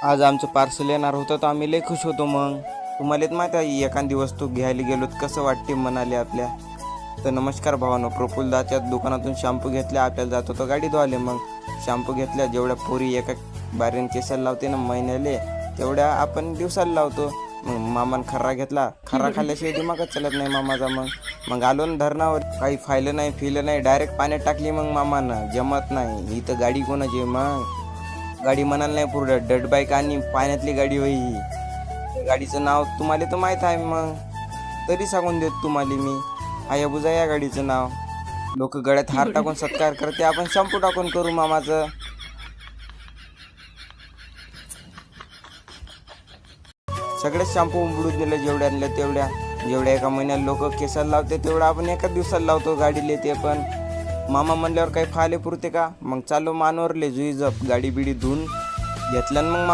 आज आमचं पार्सल येणार होतं तर आम्ही लय खुश होतो. मग तुम्हालाच माहीत आहे एखादी वस्तू घ्यायला गेलो तर कसं वाटते म्हणाले आपल्या. तर नमस्कार भावानो, प्रफुल्लदाच्या दुकानातून शॅम्पू घेतल्या. आपल्याला जात होतो गाडी धुवाले. मग शॅम्पू घेतल्या. जेवढ्या पोरी एका बारीन केसाला लावते ना महिन्याले, तेवढ्या आपण दिवसाला लावतो. मग मामान खर्रा घेतला. खर्रा खाल्ल्याशिवाय दिमागच चालत नाही मामाचा. मग आलो ना धरणावर. काही फायलं नाही फिलं नाही, डायरेक्ट पाण्यात टाकली. मग मामानं जमत नाही. इथं गाडी कोणाची? मग गाडी म्हणाल नाही, पुढं डट बाईक आणि पाण्यातली गाडी होई ही. गाडीचं नाव तुम्हाला तर माहीत आहे. मग तरी सांगून देत तुम्हाला मी, हायाबुजा या गाडीचं नाव. लोक गळ्यात हार टाकून सत्कार करते, आपण शॅम्पू टाकून करू मामाचं. सगळेच शॅम्पू उंबडून दिले, जेवढ्या आणल्या तेवढ्या. जेवढ्या एका महिन्यात लोक केसाला लावते तेवढं आपण एका दिवसाला लावतो गाडीले. ते पण मामा म्हणल्यावर काही फाले पुरते का? मग चालू मानवरले जुई जप गाडी बिडी धुवून घेतल्यानं मग मामा